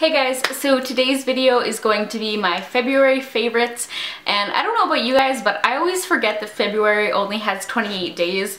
Hey guys, so today's video is going to be my February favorites, and I don't know about you guys, but I always forget that February only has 28 days.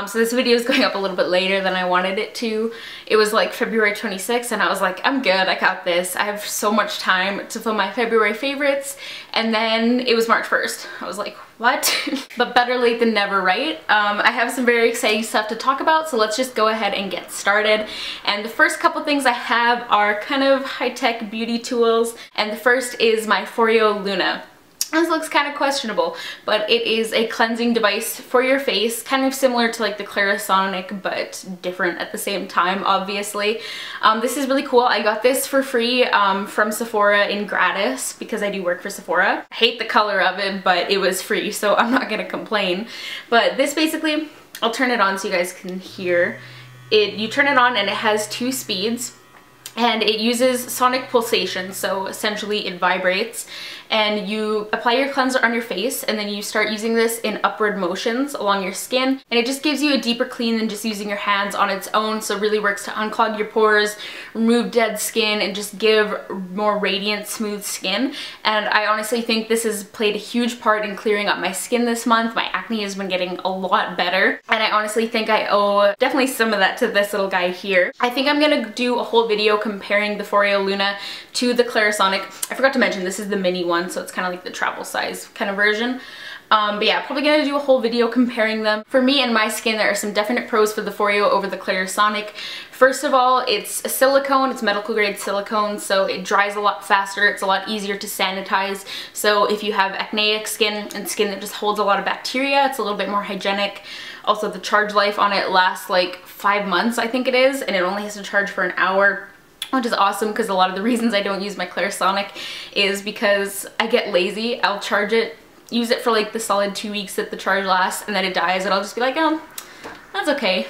So this video is going up a little bit later than I wanted it to. It was like February 26th and I was like, I'm good, I got this. I have so much time to film my February favorites. And then it was March 1st. I was like, what? But better late than never, right? I have some very exciting stuff to talk about, so let's just go ahead and get started. And the first couple things I have are kind of high-tech beauty tools. And the first is my Foreo Luna. This looks kind of questionable, but it is a cleansing device for your face, kind of similar to like the Clarisonic, but different at the same time, obviously. This is really cool. I got this for free from Sephora in gratis because I do work for Sephora. I hate the color of it, but it was free, so I'm not gonna complain. But this basically, I'll turn it on so you guys can hear. You turn it on and it has 2 speeds. And it uses sonic pulsations, so essentially it vibrates, and you apply your cleanser on your face and then you start using this in upward motions along your skin, and it just gives you a deeper clean than just using your hands on its own. So it really works to unclog your pores, remove dead skin, and just give more radiant, smooth skin. And I honestly think this has played a huge part in clearing up my skin this month. My acne has been getting a lot better, and I honestly think I owe definitely some of that to this little guy here. I think I'm gonna do a whole video comparing the Foreo Luna to the Clarisonic. I forgot to mention this is the mini one, so it's kind of like the travel size kind of version. But yeah, probably gonna do a whole video comparing them. For me and my skin, there are some definite pros for the Foreo over the Clarisonic. First of all, it's a silicone, it's medical grade silicone, so it dries a lot faster, it's a lot easier to sanitize. So if you have acneic skin and skin that just holds a lot of bacteria, it's a little bit more hygienic. Also, the charge life on it lasts like 5 months, I think it is, and it only has to charge for an hour. Which is awesome, because a lot of the reasons I don't use my Clarisonic is because I get lazy. I'll charge it, use it for like the solid 2 weeks that the charge lasts, and then it dies, and I'll just be like, oh, that's okay.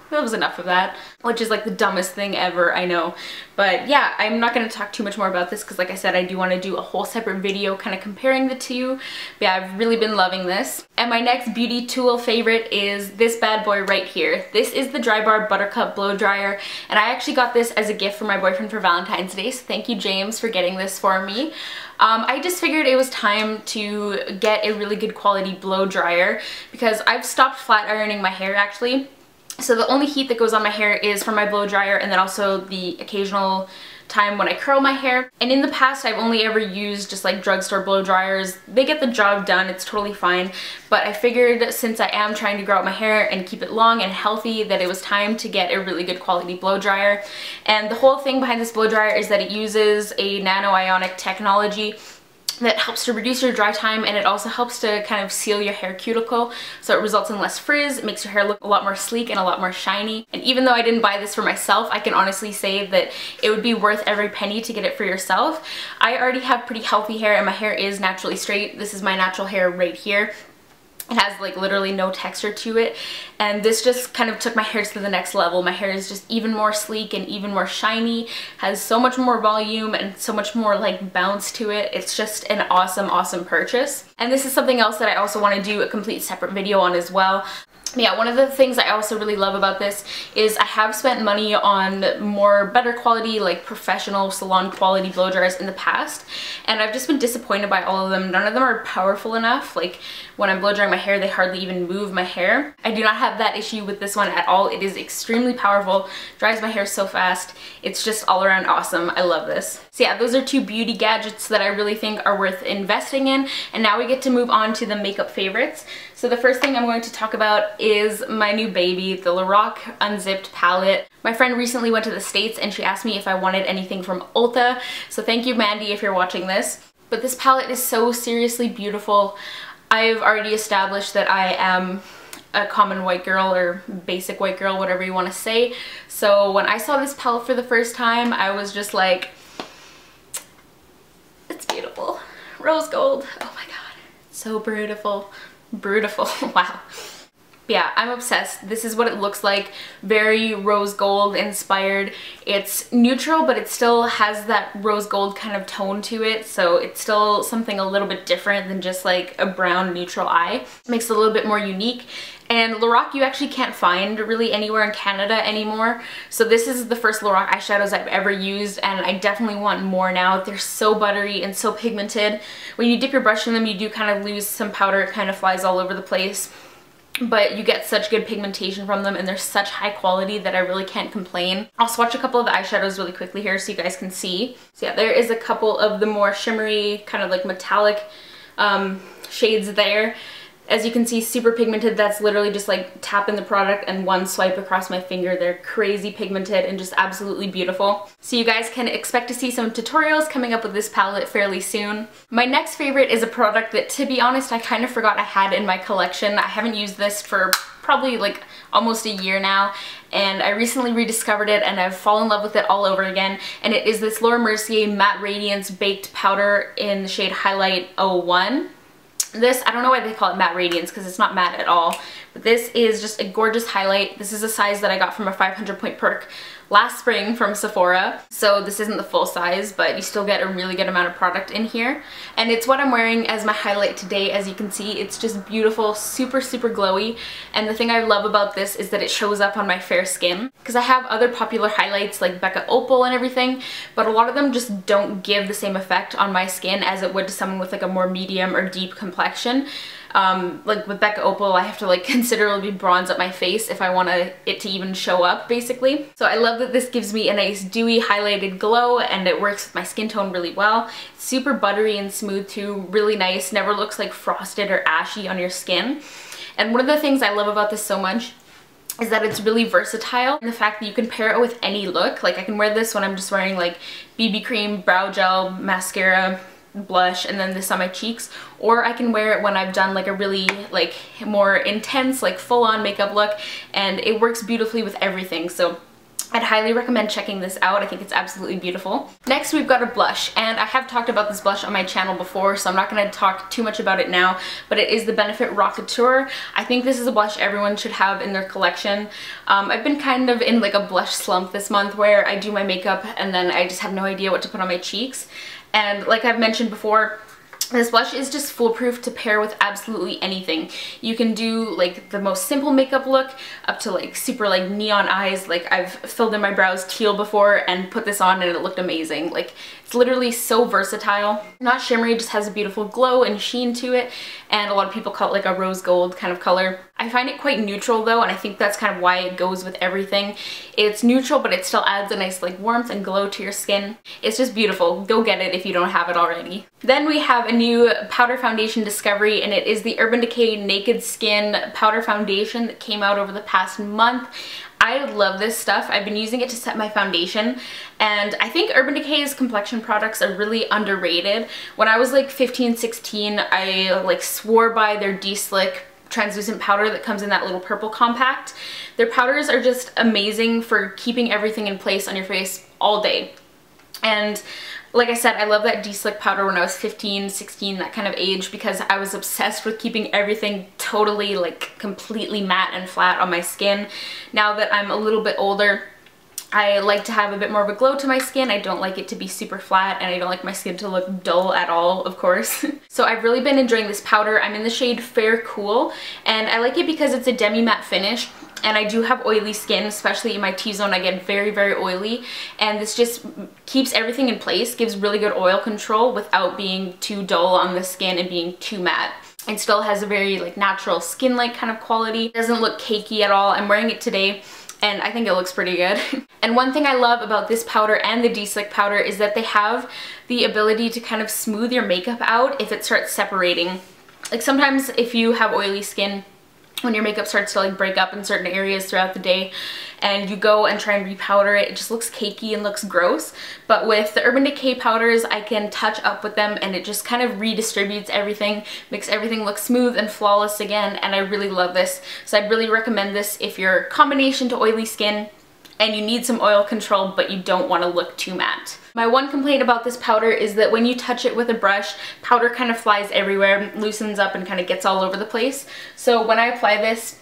That was enough of that. Which is like the dumbest thing ever, I know. But yeah, I'm not going to talk too much more about this because like I said, I do want to do a whole separate video kind of comparing the two. But yeah, I've really been loving this. And my next beauty tool favorite is this bad boy right here. This is the Drybar Buttercup Blow Dryer, and I actually got this as a gift for my boyfriend for Valentine's Day, so thank you, James, for getting this for me. I just figured it was time to get a really good quality blow dryer because I've stopped flat ironing my hair actually. So the only heat that goes on my hair is from my blow dryer, and then also the occasional time when I curl my hair. And in the past, I've only ever used just like drugstore blow dryers. They get the job done, it's totally fine. But I figured since I am trying to grow out my hair and keep it long and healthy, that it was time to get a really good quality blow dryer. And the whole thing behind this blow dryer is that it uses a nano-ionic technology that helps to reduce your dry time, and it also helps to kind of seal your hair cuticle, so it results in less frizz. It makes your hair look a lot more sleek and a lot more shiny. And even though I didn't buy this for myself, I can honestly say that it would be worth every penny to get it for yourself. I already have pretty healthy hair and my hair is naturally straight. This is my natural hair right here. It has like literally no texture to it, and this just kind of took my hair to the next level. My hair is just even more sleek and even more shiny, has so much more volume and so much more like bounce to it. It's just an awesome purchase. And this is something else that I also want to do a complete separate video on as well. Yeah, one of the things I also really love about this is I have spent money on better quality, like professional salon quality blow dryers in the past, and I've just been disappointed by all of them. None of them are powerful enough. Like when I'm blow drying my hair, they hardly even move my hair. I do not have that issue with this one at all. It is extremely powerful, dries my hair so fast. It's just all around awesome. I love this. So yeah, those are 2 beauty gadgets that I really think are worth investing in. And now we get to move on to the makeup favorites. So the first thing I'm going to talk about is my new baby, the LORAC Unzipped palette. My friend recently went to the States and she asked me if I wanted anything from Ulta. So thank you, Mandy, if you're watching this. But this palette is so seriously beautiful. I've already established that I am a common white girl or basic white girl, whatever you want to say. So when I saw this palette for the first time, I was just like, it's beautiful. Rose gold. Oh my god. So beautiful. Beautiful. Wow. Yeah, I'm obsessed. This is what it looks like. Very rose gold inspired. It's neutral, but it still has that rose gold kind of tone to it, so it's still something a little bit different than just like a brown neutral eye. It makes it a little bit more unique. And LORAC you actually can't find really anywhere in Canada anymore. So this is the first LORAC eyeshadows I've ever used, and I definitely want more now. They're so buttery and so pigmented. When you dip your brush in them, you do kind of lose some powder. It kind of flies all over the place. But you get such good pigmentation from them, and they're such high quality that I really can't complain. I'll swatch a couple of the eyeshadows really quickly here so you guys can see. So yeah, there is a couple of the more shimmery, kind of like metallic shades there. As you can see, super pigmented. That's literally just like tapping the product and one swipe across my finger. They're crazy pigmented and just absolutely beautiful. So you guys can expect to see some tutorials coming up with this palette fairly soon. My next favorite is a product that, to be honest, I kind of forgot I had in my collection. I haven't used this for probably like almost a year now, and I recently rediscovered it and I've fallen in love with it all over again. And it is this Mercier Matte Radiance Baked Powder in the shade Highlight 01. This, I don't know why they call it Matte Radiance because it's not matte at all, but this is just a gorgeous highlight. This is a size that I got from a 500 point perk last spring from Sephora. So this isn't the full size, but you still get a really good amount of product in here. And it's what I'm wearing as my highlight today. As you can see, it's just beautiful, super, super glowy. And the thing I love about this is that it shows up on my fair skin. Because I have other popular highlights like Becca Opal and everything, but a lot of them just don't give the same effect on my skin as it would to someone with like a more medium or deep complexion. Like with Becca Opal, I have to like considerably bronze up my face if I want it to even show up, basically. So I love that this gives me a nice dewy highlighted glow, and it works with my skin tone really well. It's super buttery and smooth too, really nice, never looks like frosted or ashy on your skin. And one of the things I love about this so much is that it's really versatile, and the fact that you can pair it with any look. Like I can wear this when I'm just wearing like BB cream, brow gel, mascara, blush, and then this on my cheeks, or I can wear it when I've done like a really like more intense like full-on makeup look, and it works beautifully with everything. So I'd highly recommend checking this out. I think it's absolutely beautiful. Next, we've got a blush, and I have talked about this blush on my channel before, so I'm not going to talk too much about it now, but it is the Benefit Rockateur. I think this is a blush everyone should have in their collection. I've been kind of in like a blush slump this month where I do my makeup and then I just have no idea what to put on my cheeks. And like I've mentioned before, this blush is just foolproof to pair with absolutely anything. You can do like the most simple makeup look up to like super like neon eyes. Like I've filled in my brows teal before and put this on and it looked amazing. Like it's literally so versatile. Not shimmery, just has a beautiful glow and sheen to it, and a lot of people call it like a rose gold kind of color. I find it quite neutral though, and I think that's kind of why it goes with everything. It's neutral, but it still adds a nice like warmth and glow to your skin. It's just beautiful. Go get it if you don't have it already. Then we have a new powder foundation discovery, and it is the Urban Decay Naked Skin powder foundation that came out over the past month. I love this stuff. I've been using it to set my foundation, and I think Urban Decay's complexion products are really underrated. When I was like 15, 16, I like swore by their De-Slick translucent powder that comes in that little purple compact. Their powders are just amazing for keeping everything in place on your face all day. And like I said, I love that De-Slick powder when I was 15, 16, that kind of age, because I was obsessed with keeping everything totally like completely matte and flat on my skin. Now that I'm a little bit older, I like to have a bit more of a glow to my skin. I don't like it to be super flat, and I don't like my skin to look dull at all, of course. So I've really been enjoying this powder. I'm in the shade Fair Cool, and I like it because it's a demi-matte finish. And I do have oily skin, especially in my T-zone. I get very, very oily, and this just keeps everything in place, gives really good oil control without being too dull on the skin and being too matte. It still has a very like natural skin-like kind of quality. It doesn't look cakey at all. I'm wearing it today, and I think it looks pretty good. And one thing I love about this powder and the De-Slick powder is that they have the ability to kind of smooth your makeup out if it starts separating. Like sometimes if you have oily skin, when your makeup starts to like break up in certain areas throughout the day and you go and try and repowder it, it just looks cakey and looks gross. But with the Urban Decay powders, I can touch up with them and it just kind of redistributes everything, makes everything look smooth and flawless again, and I really love this. So I'd really recommend this if you're combination to oily skin and you need some oil control but you don't want to look too matte. My one complaint about this powder is that when you touch it with a brush, powder kind of flies everywhere, loosens up, and kind of gets all over the place. So when I apply this,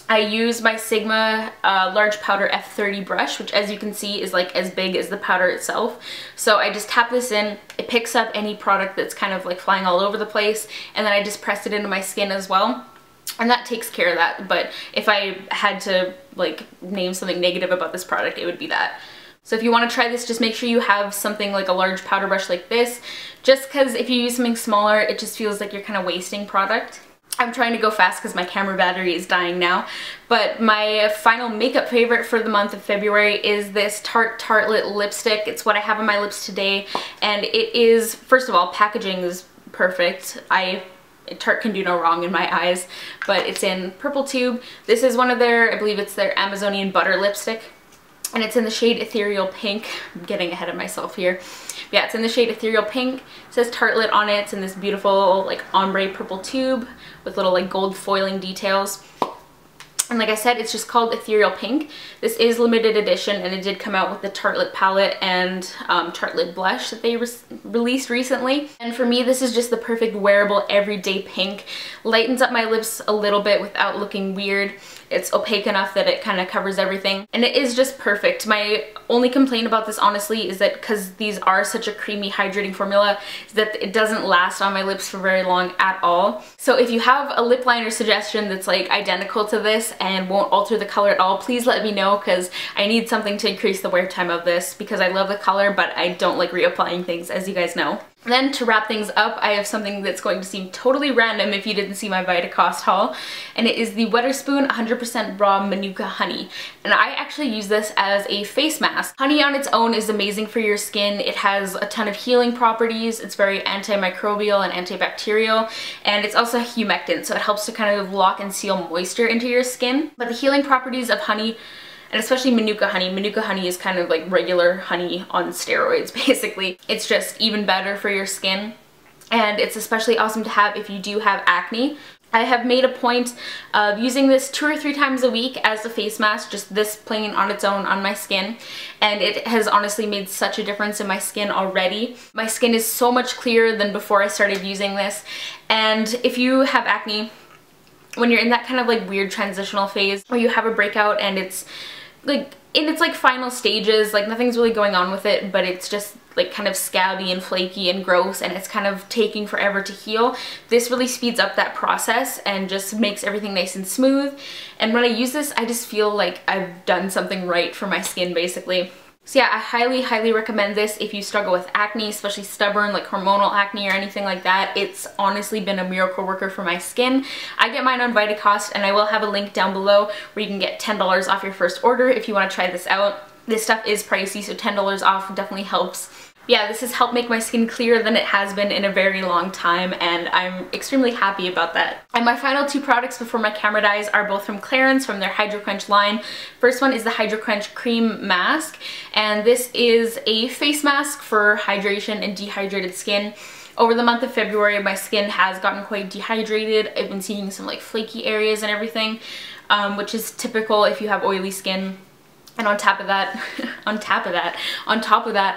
I use my Sigma large powder F30 brush, which as you can see is like as big as the powder itself. So I just tap this in, it picks up any product that's kind of like flying all over the place, and then I just press it into my skin as well. and that takes care of that. But if I had to like name something negative about this product, it would be that. So if you want to try this, just make sure you have something like a large powder brush like this, just because if you use something smaller, it just feels like you're kind of wasting product. I'm trying to go fast because my camera battery is dying now. But my final makeup favorite for the month of February is this Tarte Tartelette lipstick. It's what I have on my lips today, and it is, first of all, packaging is perfect. Tarte can do no wrong in my eyes, but it's in purple tube. This is one of their, I believe it's their Amazonian butter lipstick, and it's in the shade Ethereal Pink. I'm getting ahead of myself here. Yeah, it's in the shade Ethereal Pink. It says Tartelette on it. It's in this beautiful like ombre purple tube with little like gold foiling details. And like I said, it's just called Ethereal Pink. This is limited edition, and it did come out with the Tartelette palette and Tartelette blush that they released recently. And for me, this is just the perfect wearable everyday pink. Lightens up my lips a little bit without looking weird. It's opaque enough that it kind of covers everything, and it is just perfect. My only complaint about this, honestly, is that because these are such a creamy hydrating formula, is that it doesn't last on my lips for very long at all. So if you have a lip liner suggestion that's like identical to this and won't alter the color at all, please let me know, because I need something to increase the wear time of this, because I love the color but I don't like reapplying things, as you guys know. Then to wrap things up, I have something that's going to seem totally random if you didn't see my Vitacost haul, and it is the Wedderspoon 100% raw Manuka honey. And I actually use this as a face mask. Honey on its own is amazing for your skin. It has a ton of healing properties. It's very antimicrobial and antibacterial, and it's also a humectant, so it helps to kind of lock and seal moisture into your skin. But the healing properties of honey, and especially Manuka honey is kind of like regular honey on steroids, basically. It's just even better for your skin, and it's especially awesome to have if you do have acne. I have made a point of using this 2 or 3 times a week as a face mask, just this plain on its own on my skin, and it has honestly made such a difference in my skin already. My skin is so much clearer than before I started using this, and if you have acne, when you're in that kind of like weird transitional phase where you have a breakout and it's like in its like final stages, like nothing's really going on with it, but it's just like kind of scabby and flaky and gross, and it's kind of taking forever to heal, this really speeds up that process and just makes everything nice and smooth. And when I use this, I just feel like I've done something right for my skin, basically. So yeah, I highly recommend this if you struggle with acne, especially stubborn like hormonal acne or anything like that. It's honestly been a miracle worker for my skin. I get mine on Vitacost, and I will have a link down below where you can get $10 off your first order if you want to try this out. This stuff is pricey, so $10 off definitely helps. Yeah, this has helped make my skin clearer than it has been in a very long time, and I'm extremely happy about that. And my final 2 products before my camera dies are both from Clarins, from their Hydra Quench line. First one is the Hydra Quench Cream Mask, and this is a face mask for hydration and dehydrated skin. Over the month of February, my skin has gotten quite dehydrated. I've been seeing some like flaky areas and everything, which is typical if you have oily skin. And on top of that,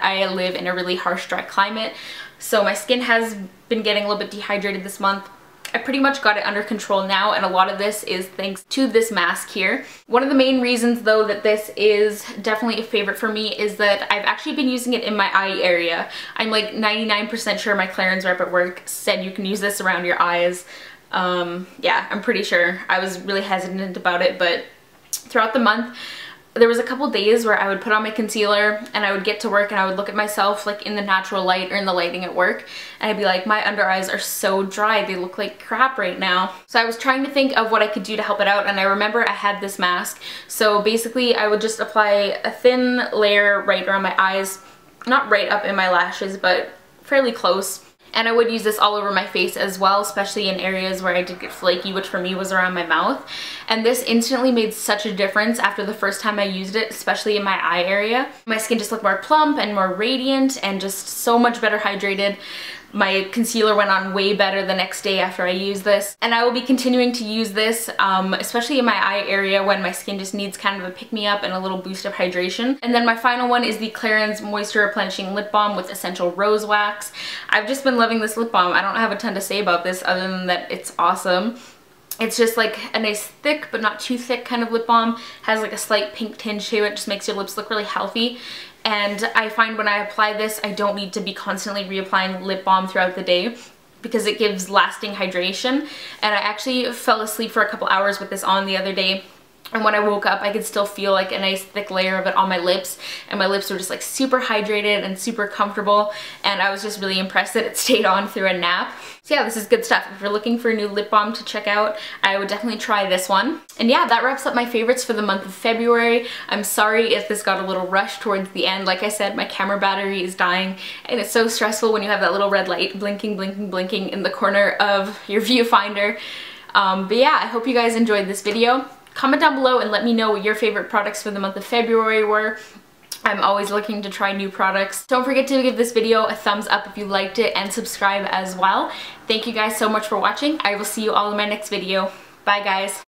I live in a really harsh, dry climate. So my skin has been getting a little bit dehydrated this month. I pretty much got it under control now, and a lot of this is thanks to this mask here. One of the main reasons though that this is definitely a favorite for me is that I've actually been using it in my eye area. I'm like 99% sure my Clarins rep at work said you can use this around your eyes. Yeah, I'm pretty sure. I was really hesitant about it, but throughout the month, there was a couple days where I would put on my concealer and I would get to work and I would look at myself like in the natural light or in the lighting at work, and I'd be like, my under eyes are so dry, they look like crap right now. So I was trying to think of what I could do to help it out, and I remember I had this mask. So basically I would just apply a thin layer right around my eyes, not right up in my lashes, but fairly close. And I would use this all over my face as well, especially in areas where I did get flaky, which for me was around my mouth. And this instantly made such a difference after the first time I used it, especially in my eye area. My skin just looked more plump and more radiant and just so much better hydrated. My concealer went on way better the next day after I used this, and I will be continuing to use this, especially in my eye area when my skin just needs kind of a pick-me-up and a little boost of hydration. And then my final one is the Clarins Moisture Replenishing Lip Balm with Essential Rose Wax. I've just been loving this lip balm. I don't have a ton to say about this other than that it's awesome. It's just like a nice thick but not too thick kind of lip balm. Has like a slight pink tinge to it, just makes your lips look really healthy. And I find when I apply this, I don't need to be constantly reapplying lip balm throughout the day, because it gives lasting hydration. And I actually fell asleep for a couple hours with this on the other day. And when I woke up, I could still feel like a nice thick layer of it on my lips, and my lips were just like super hydrated and super comfortable, and I was just really impressed that it stayed on through a nap. So yeah, this is good stuff. If you're looking for a new lip balm to check out, I would definitely try this one. And yeah, that wraps up my favorites for the month of February. I'm sorry if this got a little rushed towards the end. Like I said, my camera battery is dying, and it's so stressful when you have that little red light blinking, blinking, blinking in the corner of your viewfinder. But yeah, I hope you guys enjoyed this video. Comment down below and let me know what your favorite products for the month of February were. I'm always looking to try new products. Don't forget to give this video a thumbs up if you liked it, and subscribe as well. Thank you guys so much for watching. I will see you all in my next video. Bye guys.